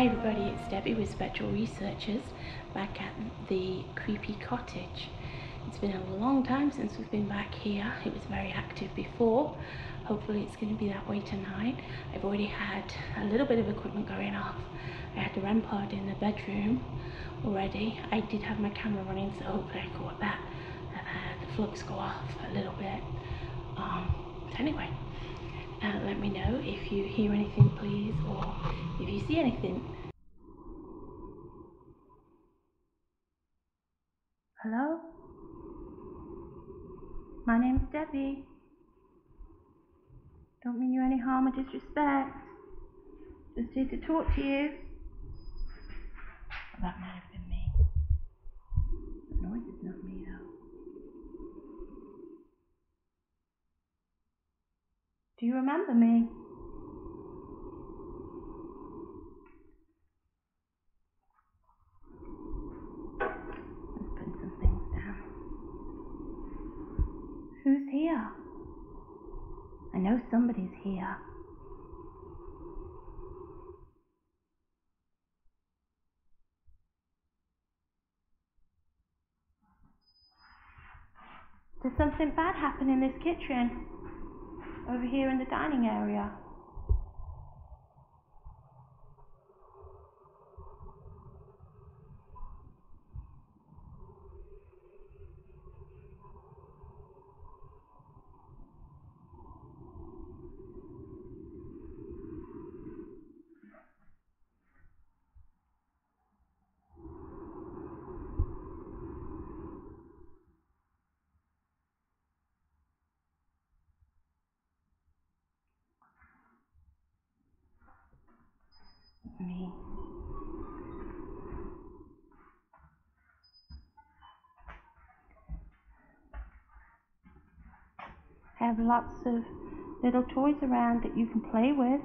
Hi everybody, it's Debbie with Spectral Researchers back at the Creepy Cottage. It's been a long time since we've been back here. It was very active before. Hopefully it's going to be that way tonight. I've already had a little bit of equipment going off. I had the REM pod in the bedroom already. I did have my camera running, so hopefully I caught that. I've had the flux go off a little bit. But anyway, let me know if you hear anything, please, or if you see anything. Hello? My name's Debbie. Don't mean you any harm or disrespect. Just here to talk to you. Well, that might have been me. The noise is not me though. Do you remember me? Let's put some things down. Who's here? I know somebody's here. Did something bad happen in this kitchen? Over here in the dining area? Me. I have lots of little toys around that you can play with.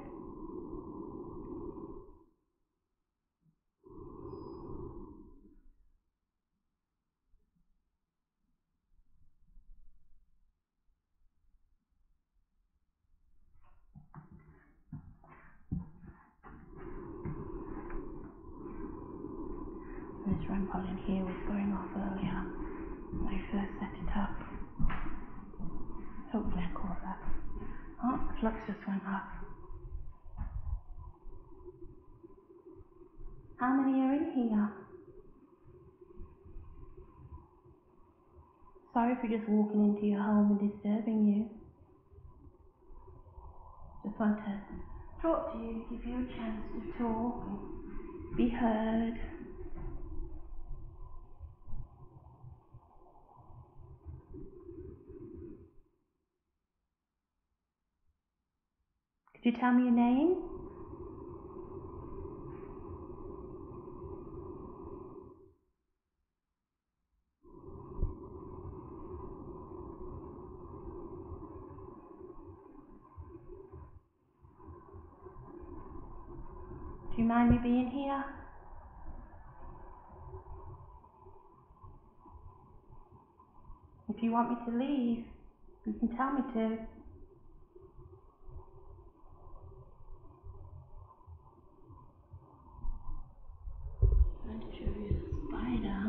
This REM pod in here was going off earlier when I first set it up. Hopefully I caught that. Oh, the flux just went off. How many are in here? Sorry for just walking into your home and disturbing you. Just want to talk to you, give you a chance to talk and be heard. Could you tell me your name? Do you mind me being here? If you want me to leave, you can tell me to. I'm trying to show you the spider.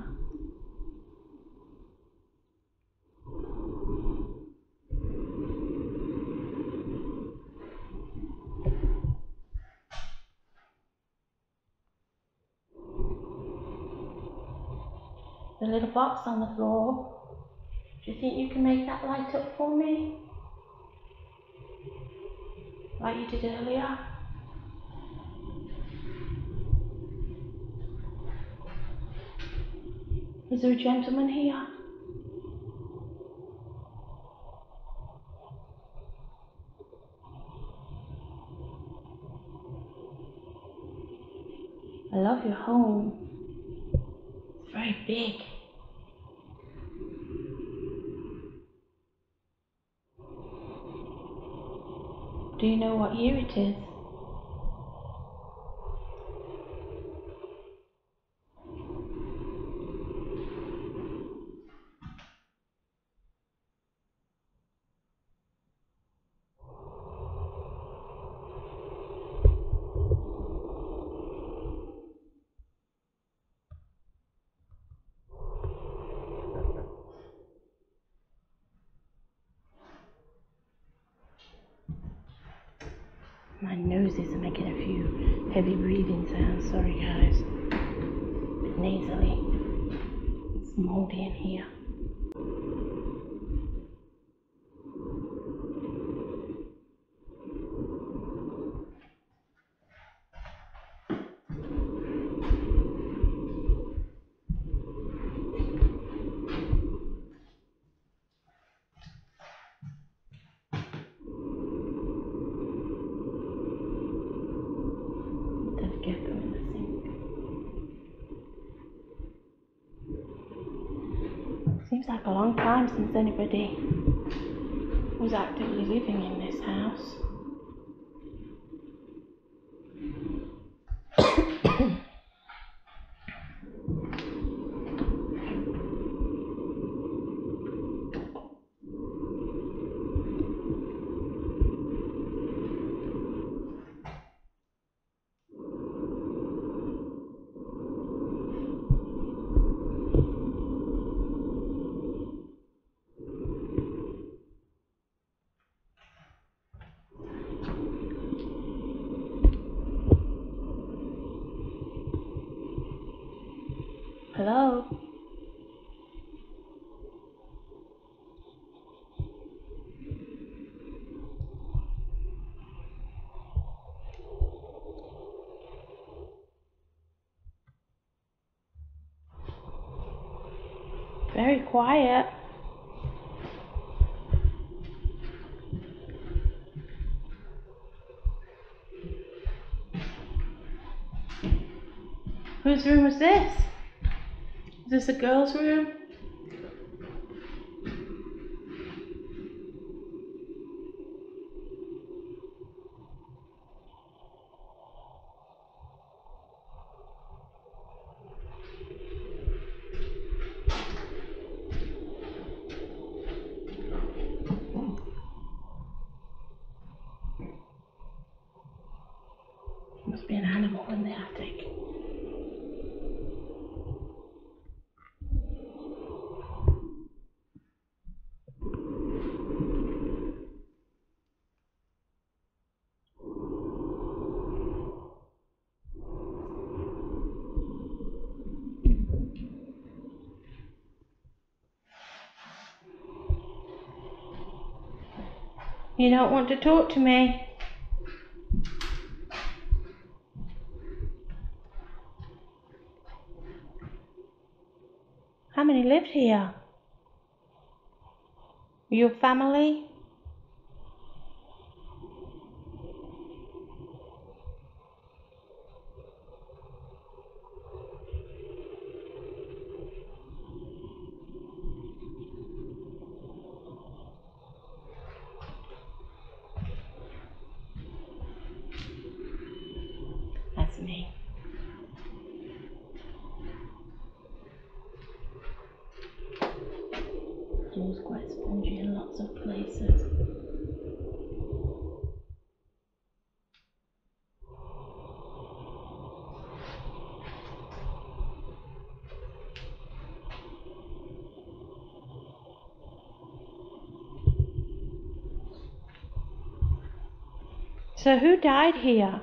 The little box on the floor. Do you think you can make that light up for me? Like you did earlier? Is there a gentleman here? I love your home. It's very big. Do you know what year it is? My nose is making a few heavy breathing sounds. Sorry guys. A bit nasally. It's moldy in here. Seems like a long time since anybody was actively living in this house. Hello? Very quiet. Whose room is this? Is this a girl's room? Must be an animal in the attic. You don't want to talk to me? How many lived here? Were you a family? That's me. Floor's quite spongy in lots of places. So who died here?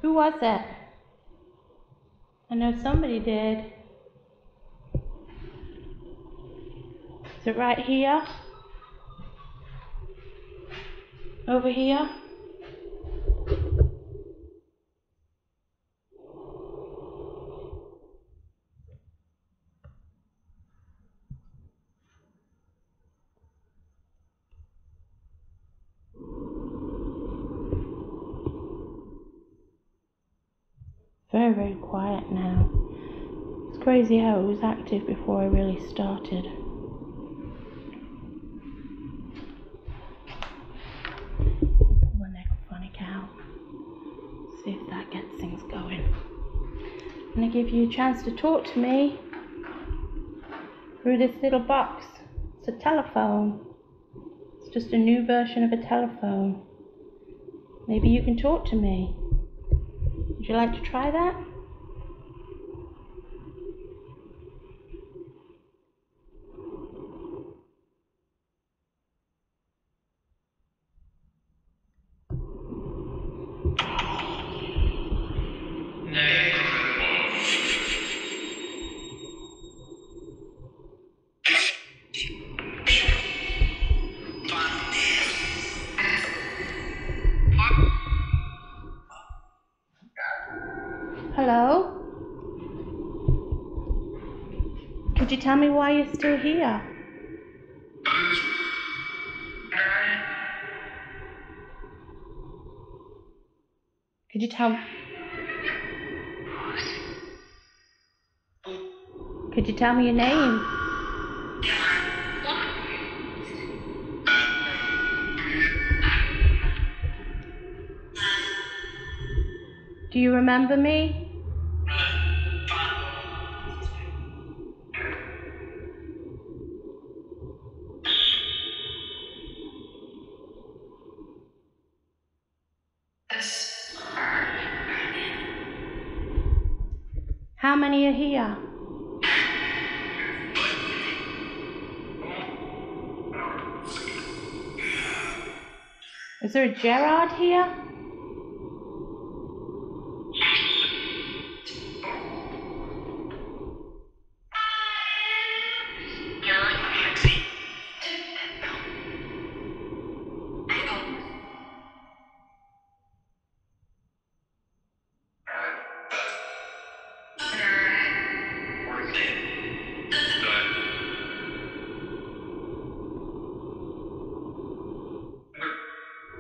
Who was it? I know somebody did. Is it right here? Over here? Very, very quiet now. It's crazy how it was active before I really started. Pull the necrophonic out. See if that gets things going. I'm going to give you a chance to talk to me through this little box. It's a telephone. It's just a new version of a telephone. Maybe you can talk to me. Would you like to try that? Hello? Could you tell me why you're still here? Could you tell me your name? Do you remember me? How many are here? Is there a Gerard here?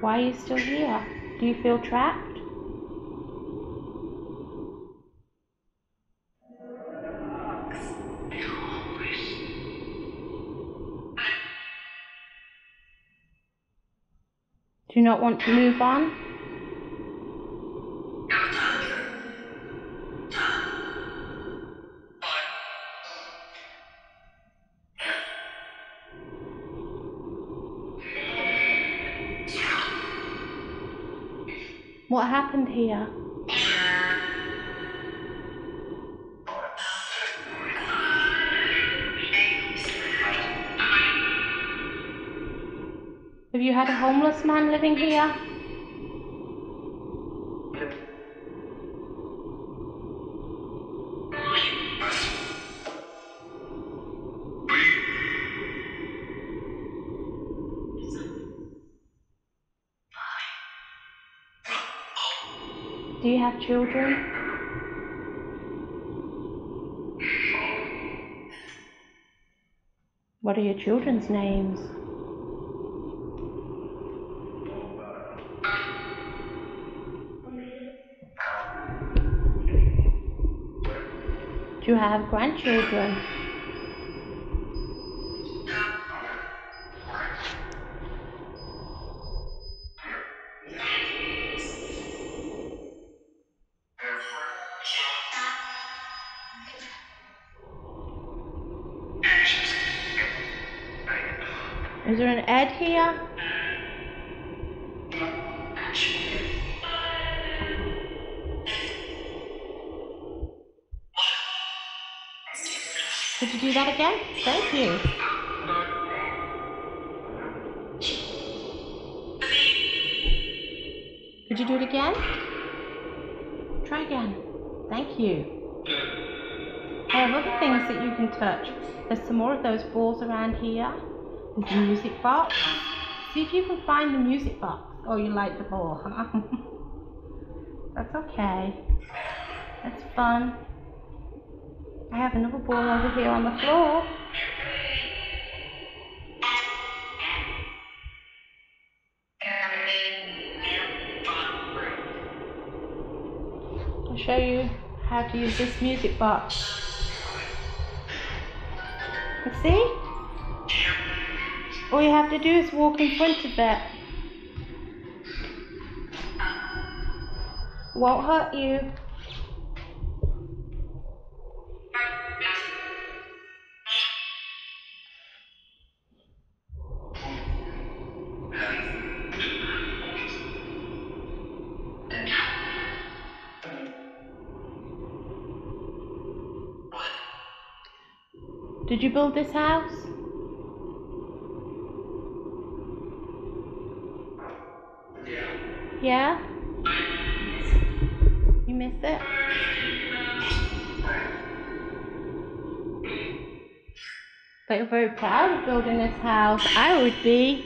Why are you still here? Do you feel trapped? Do you not want to move on? What happened here? Have you had a homeless man living here? Do you have children? What are your children's names? Do you have grandchildren? Is there an Ed here? Could you do that again? Thank you. Could you do it again? Try again. Thank you. I have other things that you can touch. There's some more of those balls around here. There's a music box. See if you can find the music box. Oh, you like the ball, huh? That's okay. That's fun. I have another ball over here on the floor. I'll show you how to use this music box. You see? All you have to do is walk in front of it. Won't hurt you. Did you build this house? Yeah? miss it? But you're very proud of building this house. I would be.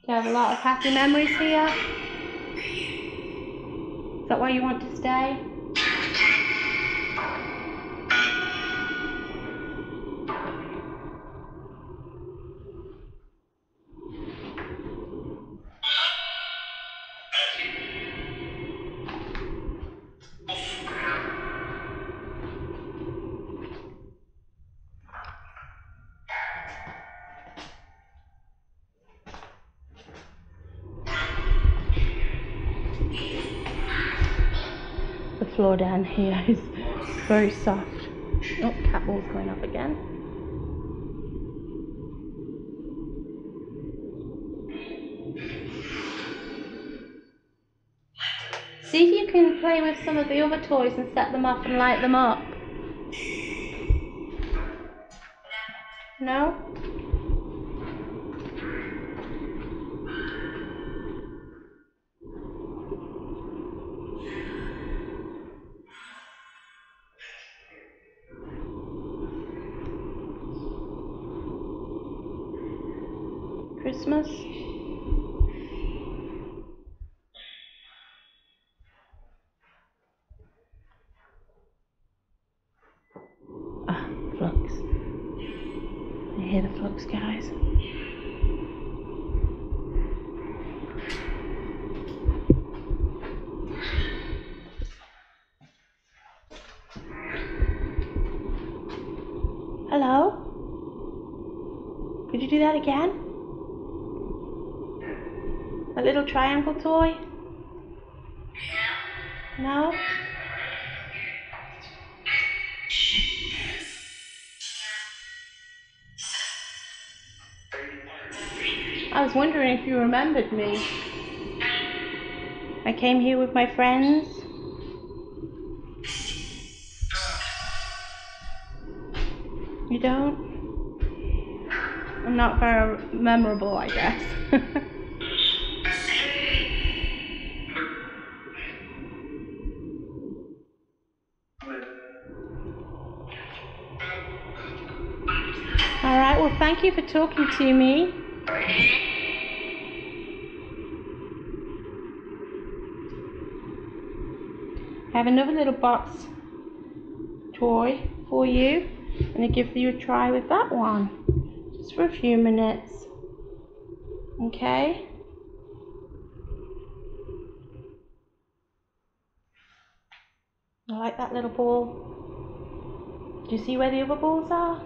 Do you have a lot of happy memories here? Is that why you want to stay? The floor down here is very soft. Oh, cat ball's going up again. See if you can play with some of the other toys and set them off and light them up. No? Christmas? Ah, flux. You hear the flux, guys? Hello? Could you do that again? A little triangle toy? No? I was wondering if you remembered me. I came here with my friends. You don't? I'm not very memorable, I guess. Alright, well thank you for talking to me. I have another little box toy for you. I'm going to give you a try with that one. Just for a few minutes. Okay? I like that little ball. Do you see where the other balls are?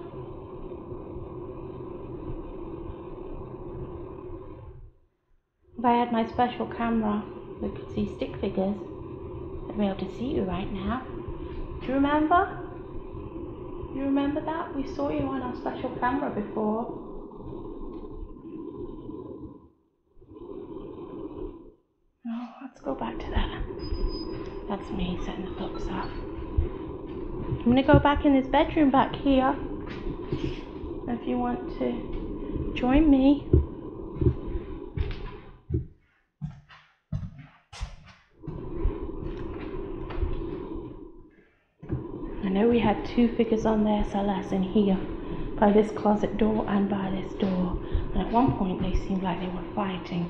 If I had my special camera that could see stick figures, I'd be able to see you right now. Do you remember? You remember that? We saw you on our special camera before. Oh, let's go back to that. That's me setting the flux off. I'm going to go back in this bedroom back here. If you want to join me. I know we had two figures on there, Celeste, in here, by this closet door and by this door. And at one point they seemed like they were fighting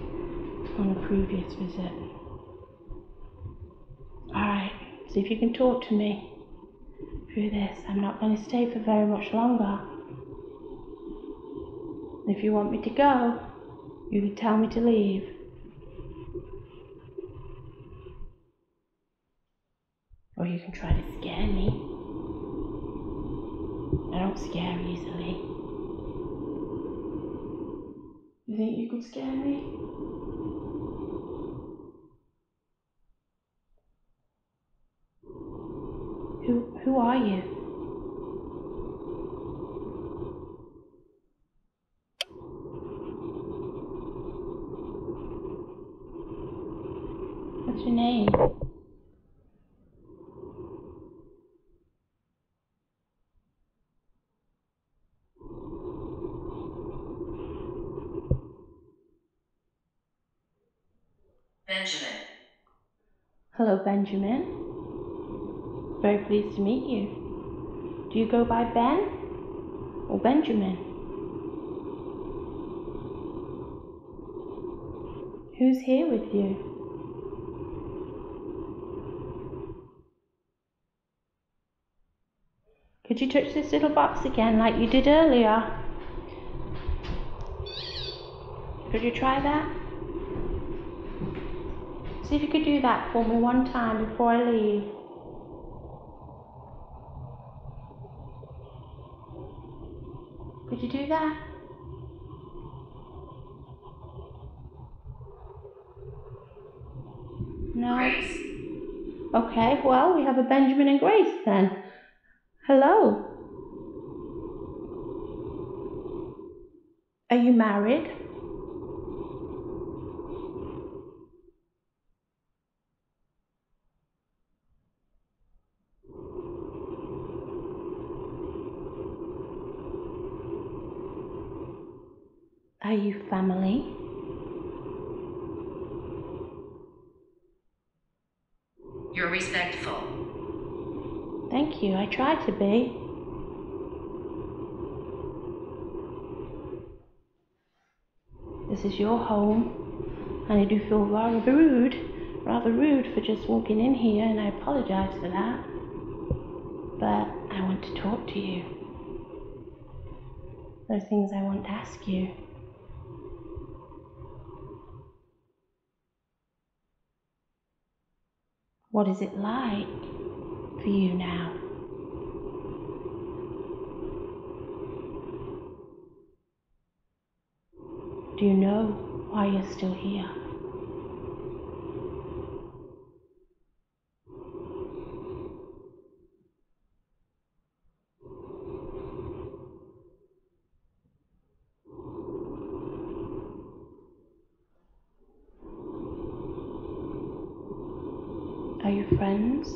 on the previous visit. Alright, see if you can talk to me through this. I'm not going to stay for very much longer. If you want me to go, you can tell me to leave. Or you can try to scare me. I don't scare easily. You think you could scare me? Who are you? What's your name? Benjamin. Hello, Benjamin. Very pleased to meet you. Do you go by Ben or Benjamin? Who's here with you? Could you touch this little box again like you did earlier? Could you try that? See if you could do that for me one time before I leave. Could you do that? No? Grace. Okay, well, we have a Benjamin and Grace then. Hello. Are you married? Are you family? You're respectful. Thank you, I try to be. This is your home, and I do feel rather rude for just walking in here, and I apologize for that. But I want to talk to you. There are things I want to ask you. What is it like for you now? Do you know why you're still here? Are you friends?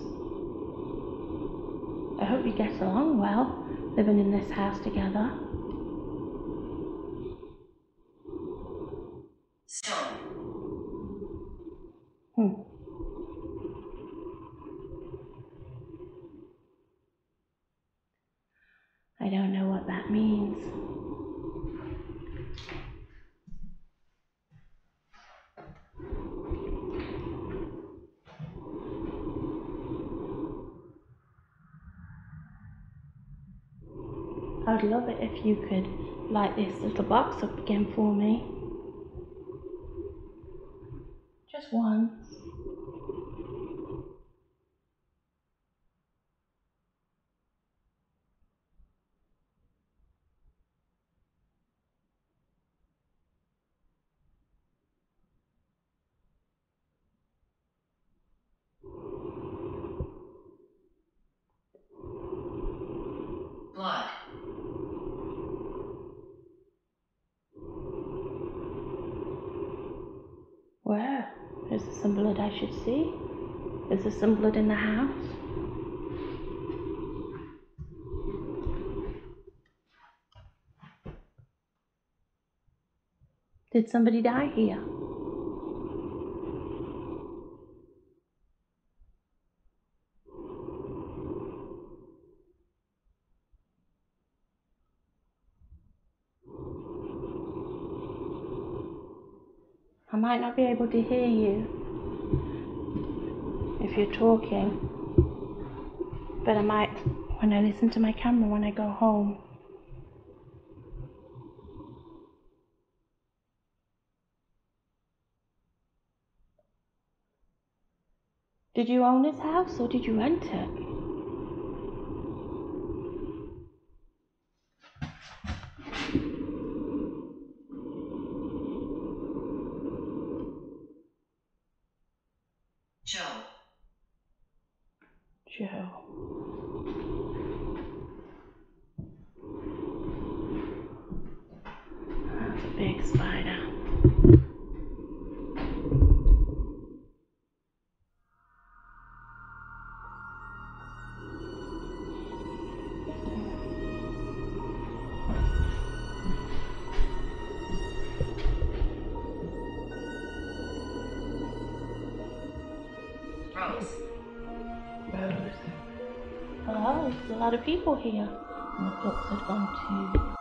I hope you get along well, living in this house together. Stone. I don't know what that means. I would love it if you could light this little box up again for me. Just once. Blood. Where? Is there some blood I should see? Is there some blood in the house? Did somebody die here? I might not be able to hear you if you're talking, but I might when I listen to my camera when I go home. Did you own this house or did you rent it? Joe. Joe. That's a big spider. well, there's a lot of people here. And the clocks had gone to